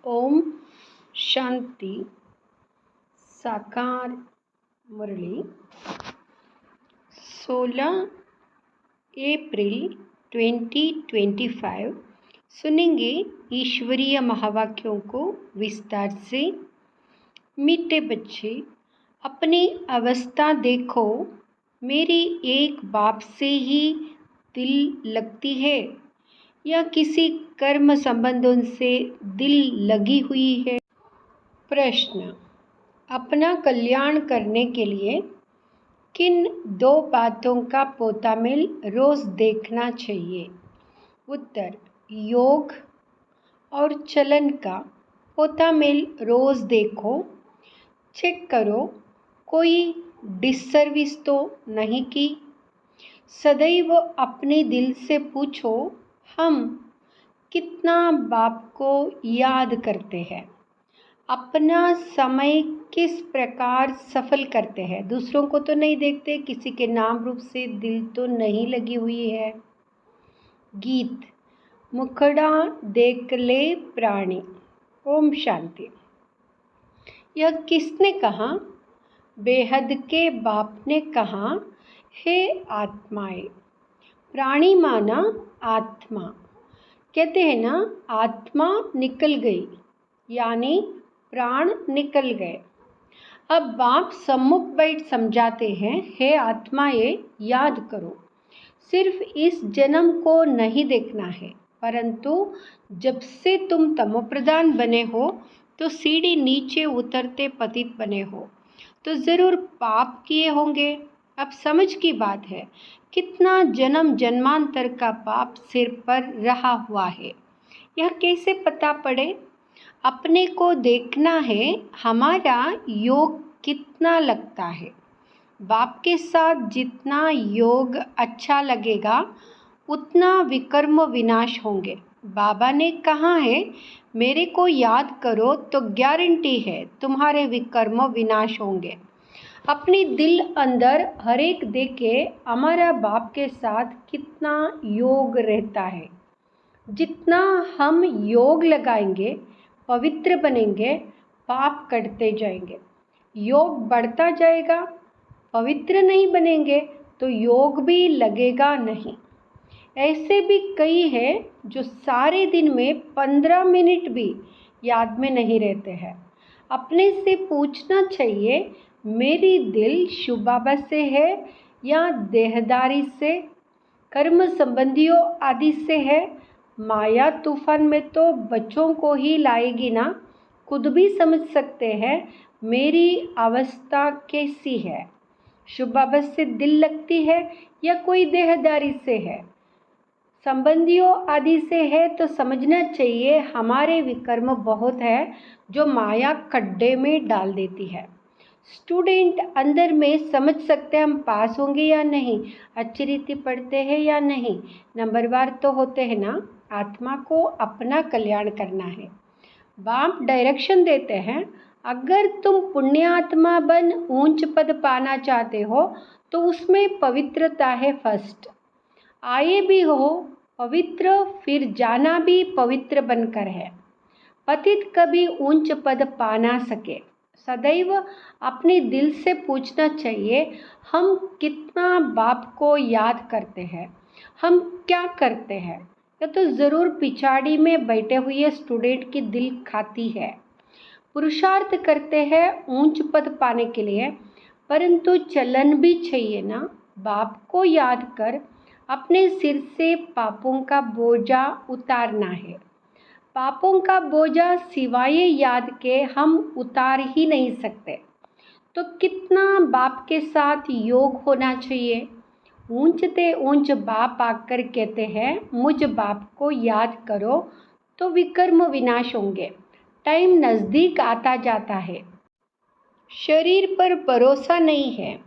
ओम शांति। साकार मुरली 16 अप्रैल 2025 सुनेंगे ईश्वरीय महावाक्यों को विस्तार से। मीठे बच्चे, अपनी अवस्था देखो। मेरी एक बाप से ही दिल लगती है या किसी कर्म संबंधों से दिल लगी हुई है? प्रश्न, अपना कल्याण करने के लिए किन दो बातों का पोतामेल रोज देखना चाहिए? उत्तर, योग और चलन का पोतामेल रोज देखो। चेक करो कोई डिससर्विस तो नहीं की। सदैव अपने दिल से पूछो, हम कितना बाप को याद करते हैं, अपना समय किस प्रकार सफल करते हैं, दूसरों को तो नहीं देखते, किसी के नाम रूप से दिल तो नहीं लगी हुई है। गीत, मुखड़ा देख ले प्राणी। ओम शांति। यह किसने कहा? बेहद के बाप ने कहा, हे आत्माएं। प्राणी माना आत्मा। कहते हैं ना, आत्मा निकल गई यानी प्राण निकल गए। अब बाप सम्मुख बैठ समझाते हैं, हे आत्माएं याद करो, सिर्फ इस जन्म को नहीं देखना है, परंतु जब से तुम तमोप्रधान बने हो तो सीढ़ी नीचे उतरते पतित बने हो तो ज़रूर पाप किए होंगे। अब समझ की बात है, कितना जन्म जन्मांतर का पाप सिर पर रहा हुआ है। यह कैसे पता पड़े? अपने को देखना है, हमारा योग कितना लगता है। बाप के साथ जितना योग अच्छा लगेगा उतना विकर्म विनाश होंगे। बाबा ने कहा है, मेरे को याद करो तो गारंटी है तुम्हारे विकर्म विनाश होंगे। अपनी दिल अंदर हर एक देखे हमारा बाप के साथ कितना योग रहता है। जितना हम योग लगाएंगे, पवित्र बनेंगे, पाप कटते जाएंगे, योग बढ़ता जाएगा। पवित्र नहीं बनेंगे तो योग भी लगेगा नहीं। ऐसे भी कई हैं जो सारे दिन में 15 मिनट भी याद में नहीं रहते हैं। अपने से पूछना चाहिए, मेरी दिल शिव बाबा से है या देहदारी से, कर्म संबंधियों आदि से है? माया तूफान में तो बच्चों को ही लाएगी ना। खुद भी समझ सकते हैं मेरी अवस्था कैसी है। शिव बाबा से दिल लगती है या कोई देहदारी से है, संबंधियों आदि से है, तो समझना चाहिए हमारे विकर्म बहुत है जो माया खड्डे में डाल देती है। स्टूडेंट अंदर में समझ सकते हैं हम पास होंगे या नहीं, अच्छी रीति पढ़ते हैं या नहीं, नंबरवार तो होते हैं ना। आत्मा को अपना कल्याण करना है। बाप डायरेक्शन देते हैं, अगर तुम पुण्यात्मा बन ऊंच पद पाना चाहते हो तो उसमें पवित्रता है फर्स्ट। आए भी हो पवित्र, फिर जाना भी पवित्र बनकर है। पतित कभी ऊंच पद पा ना सके। सदैव अपने दिल से पूछना चाहिए, हम कितना बाप को याद करते हैं, हम क्या करते हैं। यह तो ज़रूर पिछाड़ी में बैठे हुए स्टूडेंट की दिल खाती है। पुरुषार्थ करते हैं ऊंच पद पाने के लिए, परंतु चलन भी चाहिए ना। बाप को याद कर अपने सिर से पापों का बोझा उतारना है। पापों का बोझा सिवाय याद के हम उतार ही नहीं सकते। तो कितना बाप के साथ योग होना चाहिए। ऊंचते ऊंच बाप आकर कहते हैं, मुझ बाप को याद करो तो विकर्म विनाश होंगे। टाइम नज़दीक आता जाता है, शरीर पर भरोसा नहीं है,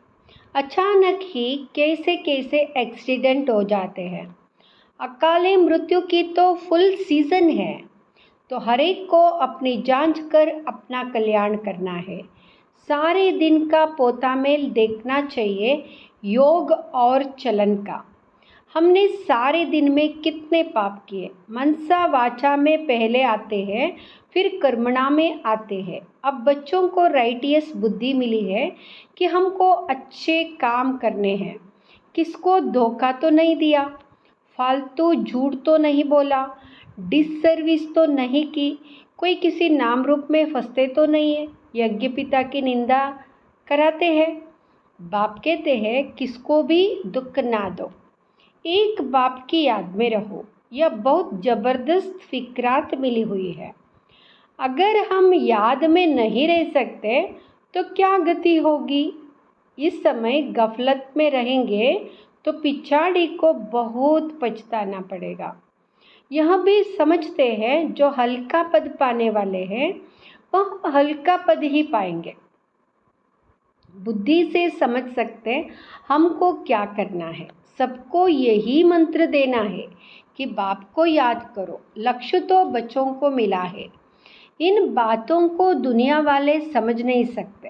अचानक ही कैसे कैसे एक्सीडेंट हो जाते हैं। अकाले मृत्यु की तो फुल सीजन है, तो हर एक को अपनी जांच कर अपना कल्याण करना है। सारे दिन का पोतामेल देखना चाहिए, योग और चलन का। हमने सारे दिन में कितने पाप किए? मनसा वाचा में पहले आते हैं फिर कर्मणा में आते हैं। अब बच्चों को राइटियस बुद्धि मिली है कि हमको अच्छे काम करने हैं, किसको धोखा तो नहीं दिया, फालतू झूठ तो नहीं बोला, डिससर्विस तो नहीं की, कोई किसी नाम रूप में फंसते तो नहीं है, यज्ञ पिता की निंदा कराते हैं। बाप कहते हैं किसको भी दुख ना दो, एक बाप की याद में रहो। यह बहुत ज़बरदस्त फिक्रात मिली हुई है। अगर हम याद में नहीं रह सकते तो क्या गति होगी। इस समय गफलत में रहेंगे तो पिछाड़ी को बहुत पछताना पड़ेगा। यह भी समझते हैं जो हल्का पद पाने वाले हैं वह हल्का पद ही पाएंगे। बुद्धि से समझ सकते हमको क्या करना है। सबको यही मंत्र देना है कि बाप को याद करो। लक्ष्य तो बच्चों को मिला है। इन बातों को दुनिया वाले समझ नहीं सकते।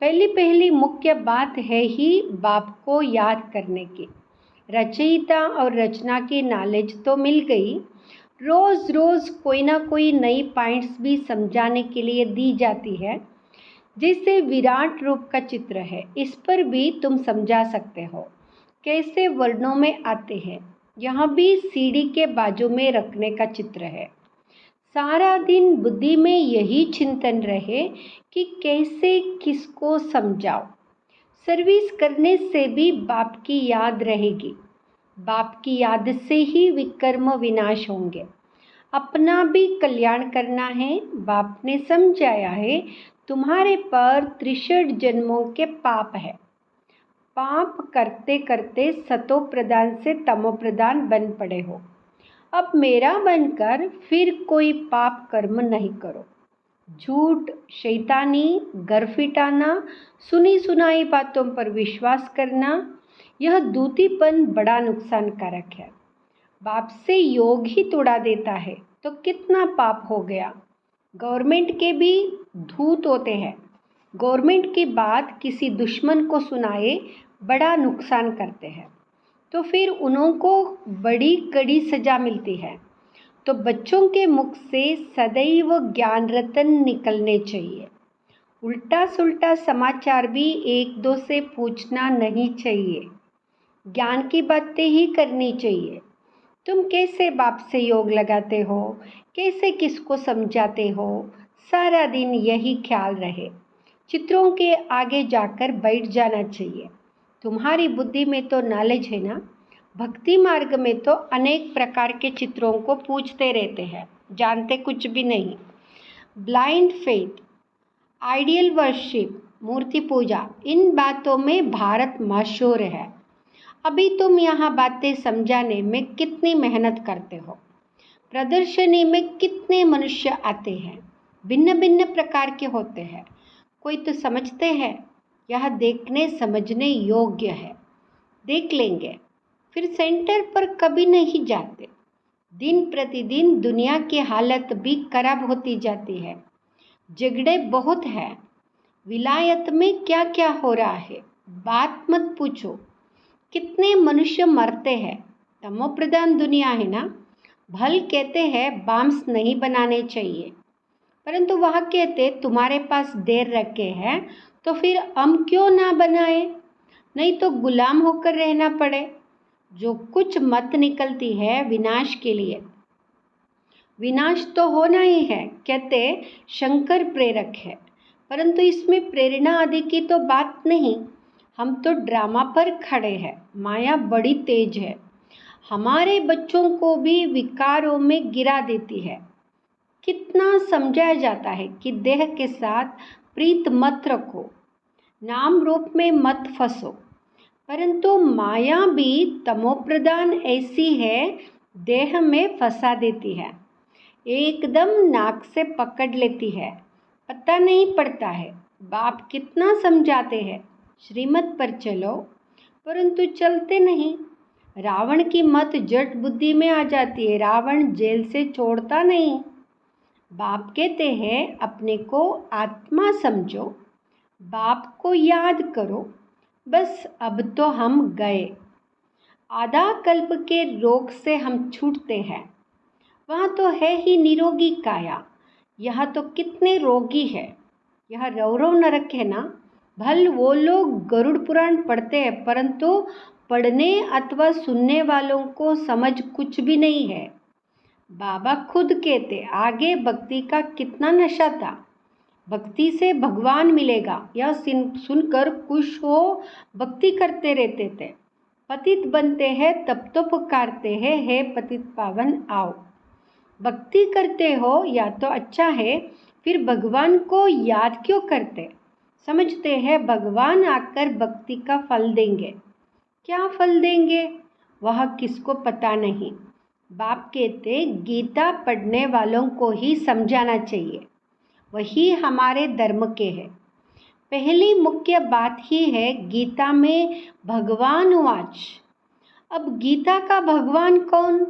पहली मुख्य बात है ही बाप को याद करने की। रचयिता और रचना की नॉलेज तो मिल गई, रोज़ रोज़ कोई ना कोई नई पॉइंट्स भी समझाने के लिए दी जाती है। जैसे विराट रूप का चित्र है, इस पर भी तुम समझा सकते हो कैसे वर्णों में आते हैं। यहाँ भी सीढ़ी के बाजू में रखने का चित्र है। सारा दिन बुद्धि में यही चिंतन रहे कि कैसे किसको समझाओ। सर्विस करने से भी बाप की याद रहेगी। बाप की याद से ही विकर्म विनाश होंगे। अपना भी कल्याण करना है। बाप ने समझाया है तुम्हारे पर 63 जन्मों के पाप है। पाप करते करते सतो प्रधान से तमो प्रधान बन पड़े हो। अब मेरा बनकर फिर कोई पाप कर्म नहीं करो। झूठ, शैतानी, गरफिटाना, सुनी सुनाई बातों पर विश्वास करना, यह दूतीपन बड़ा नुकसानकारक है। बाप से योग ही तोड़ा देता है तो कितना पाप हो गया। गवर्नमेंट के भी धूत होते हैं। गवर्नमेंट की बात किसी दुश्मन को सुनाए बड़ा नुकसान करते हैं तो फिर उन्हों को बड़ी कड़ी सजा मिलती है। तो बच्चों के मुख से सदैव ज्ञान रतन निकलने चाहिए। उल्टा सुल्टा समाचार भी एक दो से पूछना नहीं चाहिए। ज्ञान की बातें ही करनी चाहिए। तुम कैसे बाप से योग लगाते हो, कैसे किसको समझाते हो, सारा दिन यही ख्याल रहे। चित्रों के आगे जाकर बैठ जाना चाहिए। तुम्हारी बुद्धि में तो नॉलेज है ना। भक्ति मार्ग में तो अनेक प्रकार के चित्रों को पूजते रहते हैं, जानते कुछ भी नहीं। ब्लाइंड फेथ, आइडियल वर्शिप, मूर्ति पूजा, इन बातों में भारत मशहूर है। अभी तुम यहाँ बातें समझाने में कितनी मेहनत करते हो। प्रदर्शनी में कितने मनुष्य आते हैं, भिन्न भिन्न प्रकार के होते हैं। कोई तो समझते हैं यह देखने समझने योग्य है, देख लेंगे, फिर सेंटर पर कभी नहीं जाते। दिन प्रतिदिन दुनिया की हालत भी खराब होती जाती है। झगड़े बहुत हैं। विलायत में क्या क्या हो रहा है बात मत पूछो। कितने मनुष्य मरते हैं। तमो प्रधान दुनिया है ना। भल कहते हैं बॉम्ब्स नहीं बनाने चाहिए, परंतु वह कहते तुम्हारे पास देर रखे हैं तो फिर हम क्यों ना बनाए, नहीं तो गुलाम होकर रहना पड़े। जो कुछ मत निकलती है विनाश के लिए। विनाश तो होना ही है, कहते शंकर प्रेरक है, परंतु इसमें प्रेरणा आदि की तो बात नहीं। हम तो ड्रामा पर खड़े हैं। माया बड़ी तेज है, हमारे बच्चों को भी विकारों में गिरा देती है। कितना समझाया जाता है कि देह के साथ प्रीत मत रखो, नाम रूप में मत फंसो, परंतु माया भी तमोप्रधान ऐसी है, देह में फंसा देती है, एकदम नाक से पकड़ लेती है, पता नहीं पड़ता है। बाप कितना समझाते हैं श्रीमत पर चलो, परंतु चलते नहीं। रावण की मत जट बुद्धि में आ जाती है, रावण जेल से छोड़ता नहीं। बाप कहते हैं अपने को आत्मा समझो, बाप को याद करो। बस अब तो हम गए। आधा कल्प के रोग से हम छूटते हैं। वहाँ तो है ही निरोगी काया। यह तो कितने रोगी है। यह रौरव नरक है ना। भल वो लोग गरुड़ पुराण पढ़ते हैं, परंतु पढ़ने अथवा सुनने वालों को समझ कुछ भी नहीं है। बाबा खुद कहते आगे भक्ति का कितना नशा था। भक्ति से भगवान मिलेगा यह सुनकर खुश हो भक्ति करते रहते थे। पतित बनते हैं तब तो पुकारते हैं, हे पतित पावन आओ। भक्ति करते हो या तो अच्छा है, फिर भगवान को याद क्यों करते। समझते हैं भगवान आकर भक्ति का फल देंगे। क्या फल देंगे वह किसको पता नहीं। बाप कहते गीता पढ़ने वालों को ही समझाना चाहिए, वही हमारे धर्म के है। पहली मुख्य बात ही है गीता में भगवान वाच। अब गीता का भगवान कौन।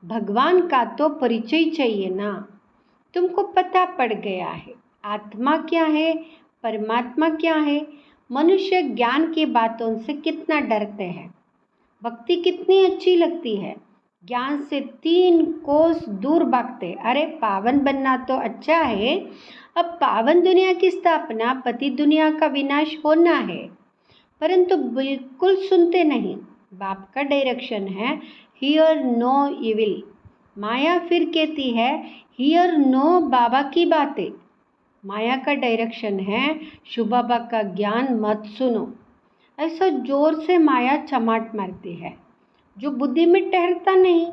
भगवान का तो परिचय चाहिए ना। तुमको पता पड़ गया है आत्मा क्या है, परमात्मा क्या है। मनुष्य ज्ञान की बातों से कितना डरते हैं। भक्ति कितनी अच्छी लगती है, ज्ञान से 3 कोस दूर भागते। अरे पावन बनना तो अच्छा है, अब पावन दुनिया की स्थापना, पति दुनिया का विनाश होना है, परंतु बिल्कुल सुनते नहीं। बाप का डायरेक्शन है हियर नो इविल। माया फिर कहती है हियर नो बाबा की बातें। माया का डायरेक्शन है शिव बाबा का ज्ञान मत सुनो। ऐसा जोर से माया चमाट मारती है। जो बुद्धि में ठहरता नहीं,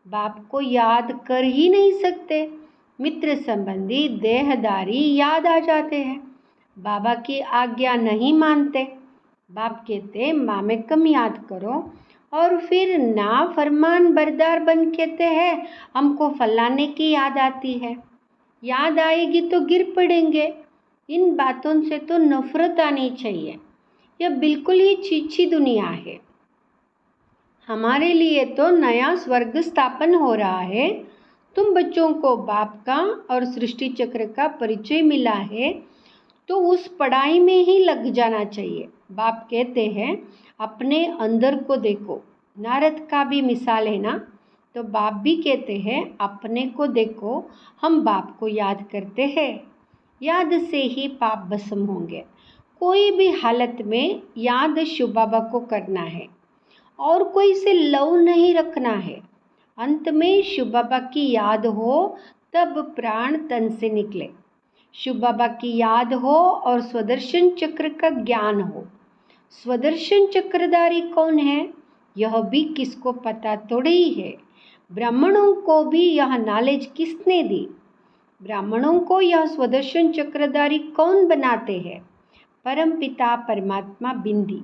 बाप को याद कर ही नहीं सकते। मित्र संबंधी देहदारी याद आ जाते हैं, बाबा की आज्ञा नहीं मानते। बाप कहते माँ में कम याद करो, और फिर ना फरमान बरदार बन कहते हैं हमको फलाने की याद आती है। याद आएगी तो गिर पड़ेंगे। इन बातों से तो नफरत आनी चाहिए। यह बिल्कुल ही छीछी दुनिया है। हमारे लिए तो नया स्वर्ग स्थापन हो रहा है। तुम बच्चों को बाप का और सृष्टि चक्र का परिचय मिला है, तो उस पढ़ाई में ही लग जाना चाहिए। बाप कहते हैं अपने अंदर को देखो। नारद का भी मिसाल है ना। तो बाप भी कहते हैं अपने को देखो। हम बाप को याद करते हैं, याद से ही पाप भस्म होंगे। कोई भी हालत में याद शिव बाबा को करना है और कोई से लव नहीं रखना है। अंत में शिव बाबा की याद हो तब प्राण तन से निकले। शिव बाबा की याद हो और स्वदर्शन चक्र का ज्ञान हो। स्वदर्शन चक्रधारी कौन है यह भी किसको पता थोड़ी है। ब्राह्मणों को भी यह नॉलेज किसने दी। ब्राह्मणों को यह स्वदर्शन चक्रधारी कौन बनाते हैं। परम पिता परमात्मा बिंदी।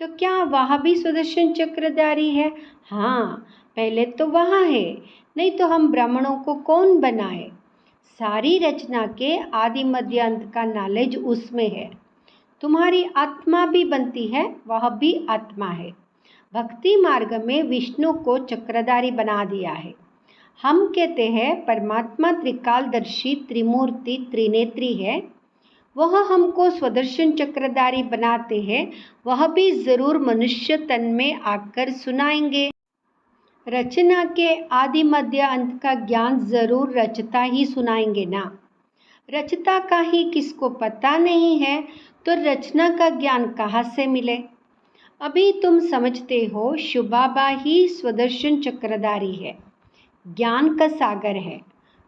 तो क्या वह भी स्वदर्शन चक्रधारी है। हाँ, पहले तो वहाँ है, नहीं तो हम ब्राह्मणों को कौन बनाए। सारी रचना के आदि मध्य अंत का नॉलेज उसमें है। तुम्हारी आत्मा भी बनती है, वह भी आत्मा है। भक्ति मार्ग में विष्णु को चक्रधारी बना दिया है। हम कहते हैं परमात्मा त्रिकालदर्शी त्रिमूर्ति त्रिनेत्री है, वह हमको स्वदर्शन चक्रधारी बनाते हैं। वह भी ज़रूर मनुष्य तन में आकर सुनाएंगे। रचना के आदि मध्य अंत का ज्ञान ज़रूर रचता ही सुनाएंगे ना। रचता का ही किसको पता नहीं है, तो रचना का ज्ञान कहाँ से मिले। अभी तुम समझते हो शिव बाबा ही स्वदर्शन चक्रधारी है, ज्ञान का सागर है।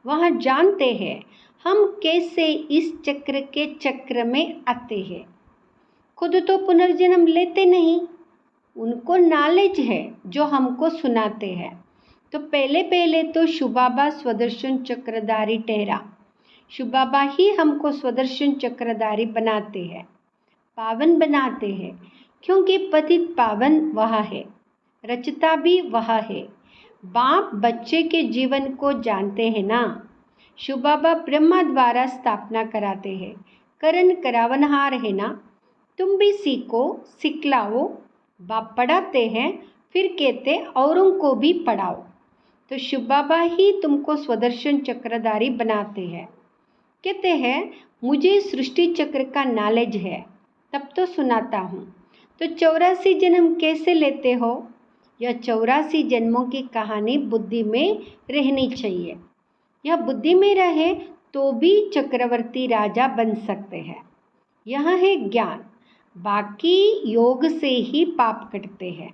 वह जानते हैं हम कैसे इस चक्र के चक्र में आते हैं। खुद तो पुनर्जन्म लेते नहीं, उनको नॉलेज है जो हमको सुनाते हैं। तो पहले तो शिव बाबा स्वदर्शन चक्रधारी ठहरा। शिव बाबा ही हमको स्वदर्शन चक्रधारी बनाते हैं, पावन बनाते हैं, क्योंकि पतित पावन वह है, रचता भी वह है। बाप बच्चे के जीवन को जानते हैं ना। शिव बाबा ब्रह्मा द्वारा स्थापना कराते हैं, करण करावनहार है ना। तुम भी सीखो, सिखलाओ। बाप पढ़ाते हैं, फिर कहते औरों को भी पढ़ाओ। तो शिव बाबा ही तुमको स्वदर्शन चक्रधारी बनाते हैं। कहते हैं मुझे सृष्टि चक्र का नॉलेज है, तब तो सुनाता हूँ। तो 84 जन्म कैसे लेते हो। यह 84 जन्मों की कहानी बुद्धि में रहनी चाहिए। यह बुद्धि में रहे तो भी चक्रवर्ती राजा बन सकते हैं। यह है ज्ञान। बाकी योग से ही पाप कटते हैं।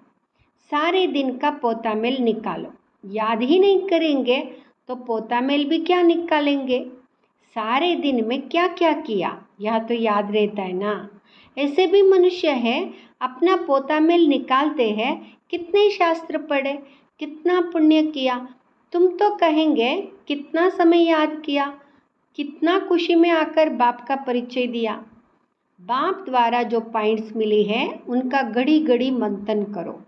सारे दिन का पोता मेल निकालो। याद ही नहीं करेंगे तो पोता मेल भी क्या निकालेंगे। सारे दिन में क्या क्या किया यह तो याद रहता है ना। ऐसे भी मनुष्य है, अपना पोता मेल निकालते हैं, कितने शास्त्र पढ़े, कितना पुण्य किया। तुम तो कहेंगे कितना समय याद किया, कितना खुशी में आकर बाप का परिचय दिया। बाप द्वारा जो पॉइंट्स मिली है उनका घड़ी घड़ी मंथन करो।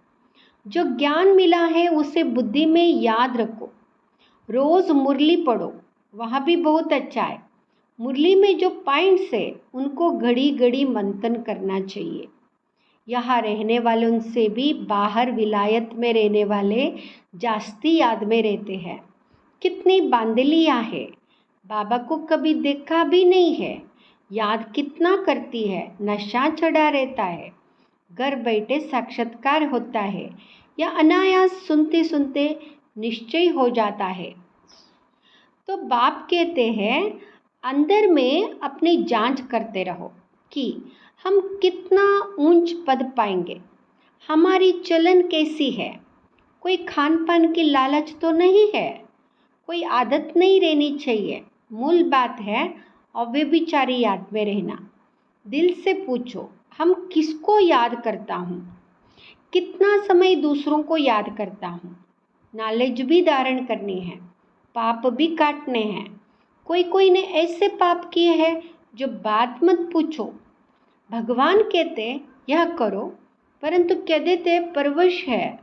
जो ज्ञान मिला है उसे बुद्धि में याद रखो। रोज मुरली पढ़ो, वह भी बहुत अच्छा है। मुरली में जो पॉइंट्स है उनको घड़ी घड़ी मंथन करना चाहिए। यहाँ रहने वालों से भी बाहर विलायत में रहने वाले जास्ती याद में रहते हैं। कितनी बांदलियाँ है, बाबा को कभी देखा भी नहीं है, याद कितना करती है, नशा चढ़ा रहता है, घर बैठे साक्षात्कार होता है या अनायास सुनते सुनते निश्चय हो जाता है। तो बाप कहते हैं अंदर में अपनी जांच करते रहो कि हम कितना ऊंच पद पाएंगे, हमारी चलन कैसी है, कोई खान पान की लालच तो नहीं है, कोई आदत नहीं रहनी चाहिए। मूल बात है अव्यभिचारी याद में रहना। दिल से पूछो हम किसको याद करता हूँ, कितना समय दूसरों को याद करता हूँ। नॉलेज भी धारण करनी है, पाप भी काटने हैं। कोई कोई ने ऐसे पाप किए हैं जो बात मत पूछो। भगवान कहते यह करो, परंतु कह देते परवश है,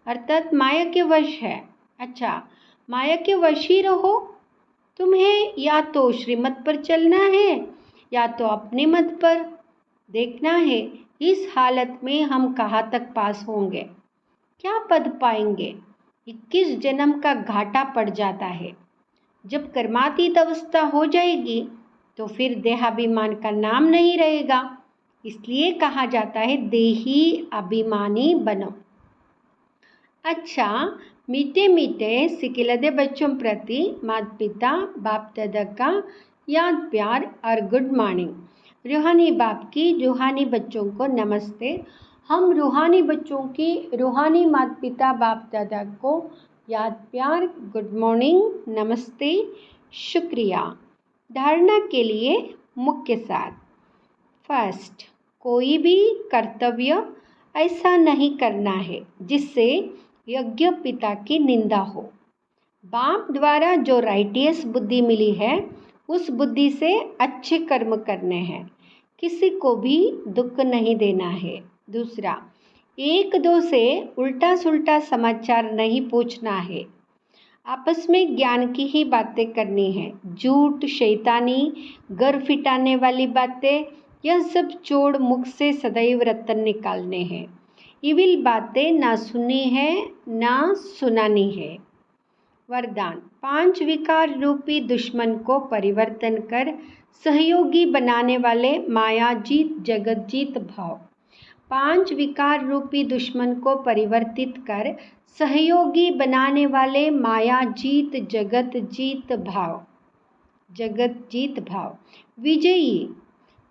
अर्थात माया के वश है। अच्छा, माया के वश ही रहो। तुम्हें या तो श्रीमत पर चलना है या तो अपने मत पर। देखना है इस हालत में हम कहाँ तक पास होंगे, क्या पद पाएंगे। 21 जन्म का घाटा पड़ जाता है। जब कर्मातीत अवस्था हो जाएगी तो फिर देहाभिमान का नाम नहीं रहेगा। इसलिए कहा जाता है देही अभिमानी बनो। अच्छा, मीठे मीठे सिकिलदे बच्चों प्रति माता पिता बाप दादा का याद प्यार और गुड मॉर्निंग। रूहानी बाप की रूहानी बच्चों को नमस्ते। हम रूहानी बच्चों की रूहानी माता पिता बाप दादा को याद प्यार गुड मॉर्निंग नमस्ते शुक्रिया। धारणा के लिए मुख्य सार। फर्स्ट, कोई भी कर्तव्य ऐसा नहीं करना है जिससे यज्ञ पिता की निंदा हो। बाप द्वारा जो राइटियस बुद्धि मिली है उस बुद्धि से अच्छे कर्म करने हैं, किसी को भी दुख नहीं देना है। दूसरा, एक दो से उल्टा सुल्टा समाचार नहीं पूछना है, आपस में ज्ञान की ही बातें करनी है। झूठ, शैतानी, घर फिटाने वाली बातें यह सब छोड़ मुख से सदैव रतन निकालने हैं। इविल बातें ना सुननी है ना सुनानी है। वरदान, 5 विकार रूपी दुश्मन को परिवर्तन कर सहयोगी बनाने वाले मायाजीत जगतजीत भाव। 5 विकार रूपी दुश्मन को परिवर्तित कर सहयोगी बनाने वाले मायाजीत जगतजीत भाव। जगतजीत भाव विजयी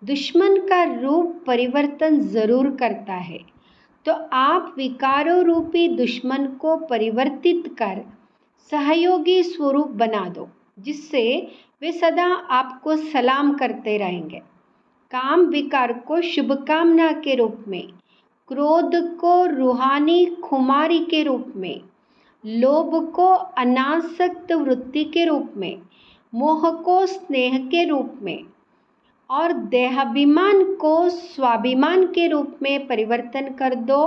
दुश्मन का रूप परिवर्तन जरूर करता है, तो आप विकारों रूपी दुश्मन को परिवर्तित कर सहयोगी स्वरूप बना दो, जिससे वे सदा आपको सलाम करते रहेंगे। काम विकार को शुभकामना के रूप में, क्रोध को रूहानी खुमारी के रूप में, लोभ को अनासक्त वृत्ति के रूप में, मोह को स्नेह के रूप में और देहाभिमान को स्वाभिमान के रूप में परिवर्तन कर दो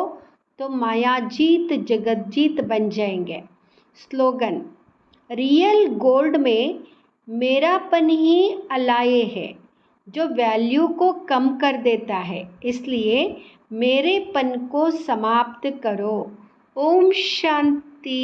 तो मायाजीत जगतजीत बन जाएंगे। स्लोगन, रियल गोल्ड में मेरापन ही अलाय है जो वैल्यू को कम कर देता है, इसलिए मेरेपन को समाप्त करो। ओम शांति।